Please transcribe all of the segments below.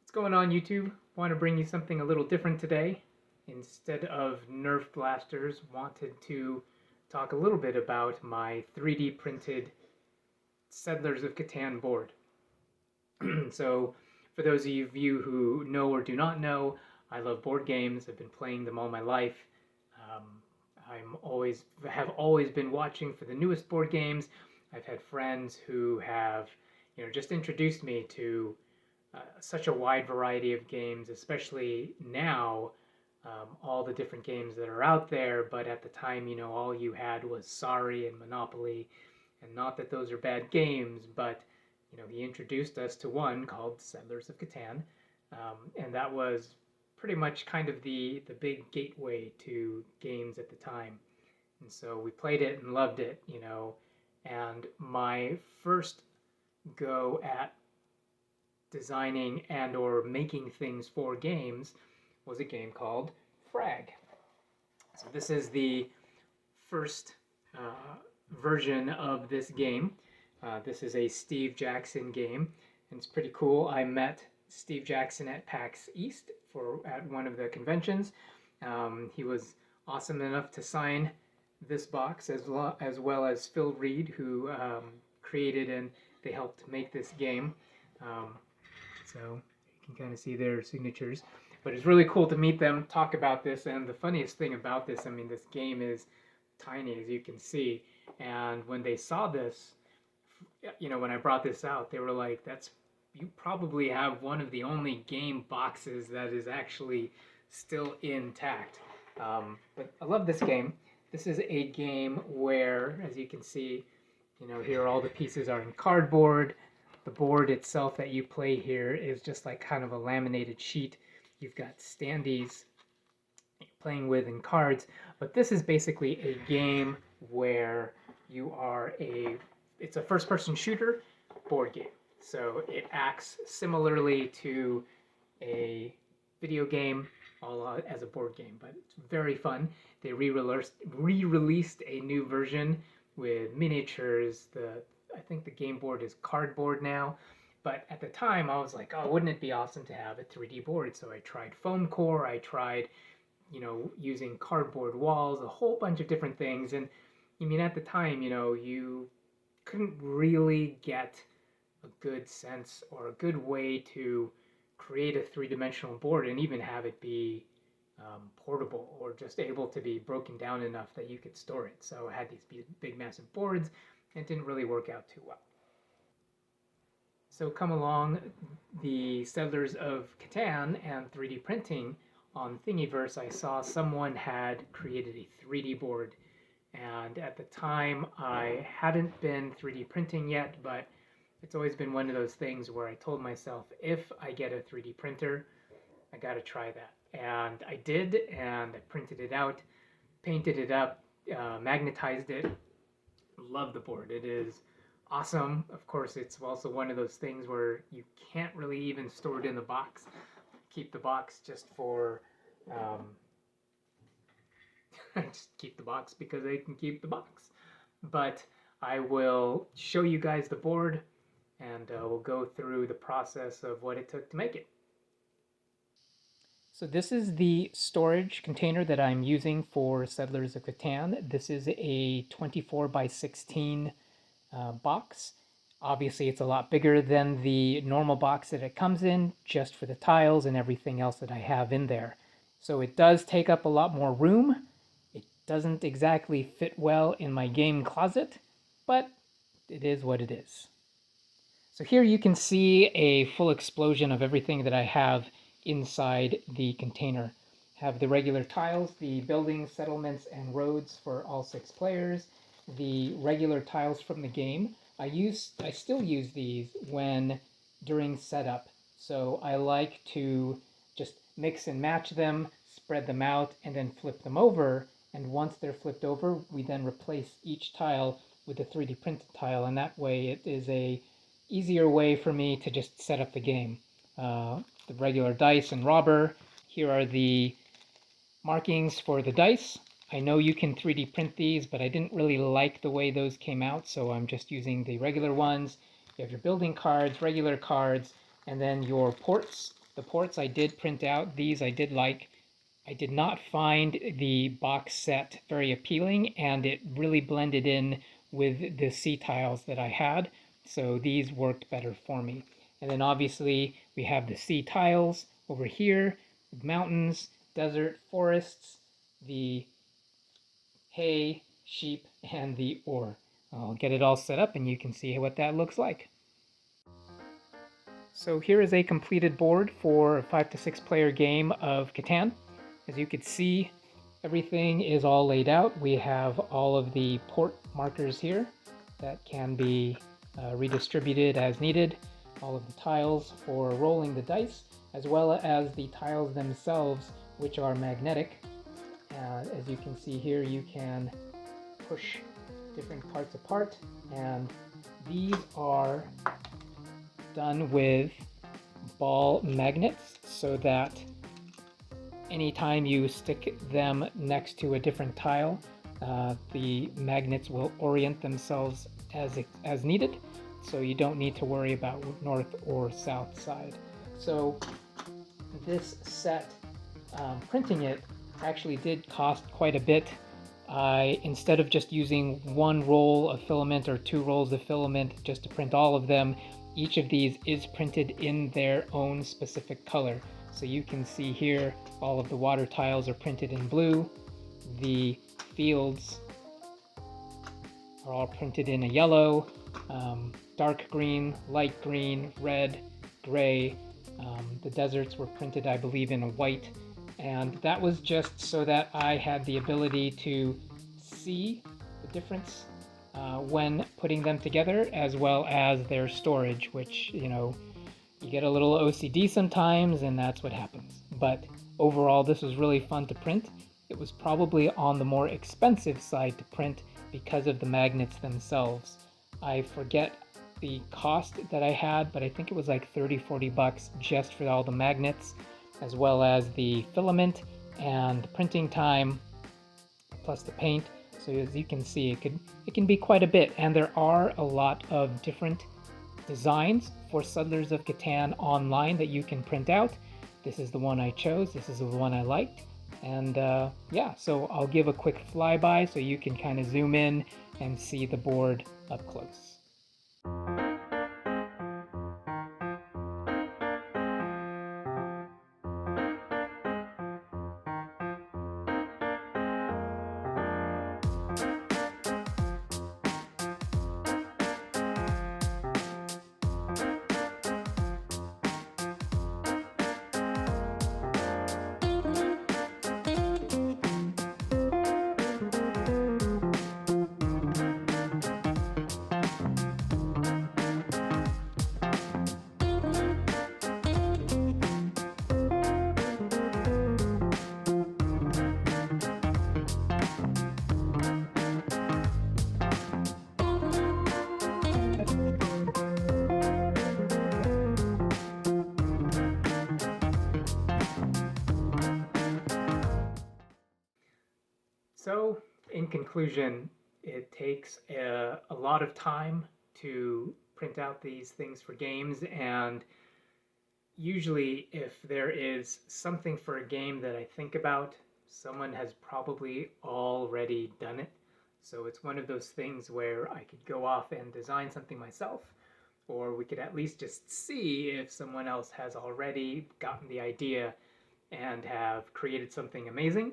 What's going on, YouTube? Want to bring you something a little different today. Instead of Nerf blasters, wanted to talk a little bit about my 3D printed Settlers of Catan board. So, for those of you who know or do not know, I love board games. I've been playing them all my life. Um, have always been watching for the newest board games. I've had friends who have, just introduced me to such a wide variety of games, especially now, all the different games that are out there. But at the time, all you had was Sorry and Monopoly. And not that those are bad games, but he introduced us to one called Settlers of Catan, and that was pretty much kind of the big gateway to games at the time. And so we played it and loved it. And my first go at designing and or making things for games was a game called Frag. So this is the first version of this game. This is a Steve Jackson game, and it's pretty cool. I met Steve Jackson at PAX East at one of the conventions. He was awesome enough to sign this box as well as Phil Reed, who created and they helped make this game. So you can kind of see their signatures. But it's really cool to meet them, talk about this, and the funniest thing about this, this game is tiny, as you can see. And when they saw this, when I brought this out, they were like, you probably have one of the only game boxes that is actually still intact. But I love this game. This is a game where, as you can see, here all the pieces are in cardboard. The board itself that you play here is just like kind of a laminated sheet. You've got standees playing with and cards, but this is basically a game where it's a first-person shooter board game. So it acts similarly to a video game as a board game, but it's very fun. They re-released a new version with miniatures. I think the game board is cardboard now, but at the time I was like, oh, wouldn't it be awesome to have a 3D board? So I tried foam core, I tried, using cardboard walls, a whole bunch of different things. And at the time, you couldn't really get a good sense or a good way to create a three-dimensional board and even have it be portable or just able to be broken down enough that you could store it. So I had these big massive boards, and it didn't really work out too well. So come along the Settlers of Catan and 3D printing on Thingiverse. I saw someone had created a 3D board, and at the time I hadn't been 3D printing yet, but it's always been one of those things where I told myself, if I get a 3D printer, I gotta try that. And I did, and I printed it out, painted it up, magnetized it. Love the board. It is awesome. Of course, it's also one of those things where you can't really even store it in the box. Keep the box just for just keep the box because I can keep the box. But I will show you guys the board, and we'll go through the process of what it took to make it. So this is the storage container that I'm using for Settlers of Catan. This is a 24 by 16 box. Obviously, it's a lot bigger than the normal box that it comes in, just for the tiles and everything else that I have in there. So it does take up a lot more room. It doesn't exactly fit well in my game closet, but it is what it is. So here you can see a full explosion of everything that I have inside the container. Have the regular tiles, the buildings, settlements, and roads for all 6 players, the regular tiles from the game. I still use these during setup, so I like to just mix and match them, spread them out, and then flip them over. And once they're flipped over, we then replace each tile with a 3D printed tile, and that way it is a easier way for me to just set up the game. The regular dice and robber. Here are the markings for the dice. I know you can 3D print these, but I didn't really like the way those came out, so I'm just using the regular ones. You have your building cards, regular cards, and then your ports. The ports I did print out. These I did like. I did not find the box set very appealing, and it really blended in with the sea tiles that I had, so these worked better for me. And then obviously we have the sea tiles over here, mountains, desert, forests, the hay, sheep, and the ore. I'll get it all set up and you can see what that looks like. So here is a completed board for a 5 to 6 player game of Catan. As you can see, everything is all laid out. We have all of the port markers here that can be redistributed as needed, all of the tiles for rolling the dice, as well as the tiles themselves, which are magnetic. As you can see here, you can push different parts apart, and these are done with ball magnets so that anytime you stick them next to a different tile, the magnets will orient themselves as needed, so you don't need to worry about north or south side. So this set, printing it actually did cost quite a bit. Instead of just using one roll of filament or 2 rolls of filament just to print all of them, each of these is printed in their own specific color. So you can see here all of the water tiles are printed in blue. The fields are all printed in a yellow, dark green, light green, red, gray. The deserts were printed, I believe, in a white. And that was just so that I had the ability to see the difference when putting them together, as well as their storage, which, you get a little OCD sometimes, and that's what happens. But overall, this was really fun to print. It was probably on the more expensive side to print because of the magnets themselves. I forget the cost that I had, but I think it was like 30-40 bucks just for all the magnets, as well as the filament and the printing time, plus the paint. So as you can see, it can be quite a bit, and there are a lot of different designs for Settlers of Catan online that you can print out. This is the one I chose. This is the one I liked. And yeah, so I'll give a quick flyby so you can kind of zoom in and see the board up close. So, in conclusion, it takes a lot of time to print out these things for games, and usually, if there is something for a game that I think about, someone has probably already done it. So, it's one of those things where I could go off and design something myself, or we could at least just see if someone else has already gotten the idea and have created something amazing,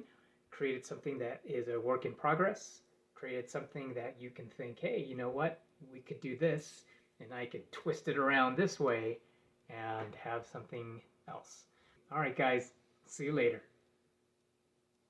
created something that is a work in progress, created something that you can think, hey, you know what, we could do this, and I could twist it around this way and have something else. All right, guys, see you later.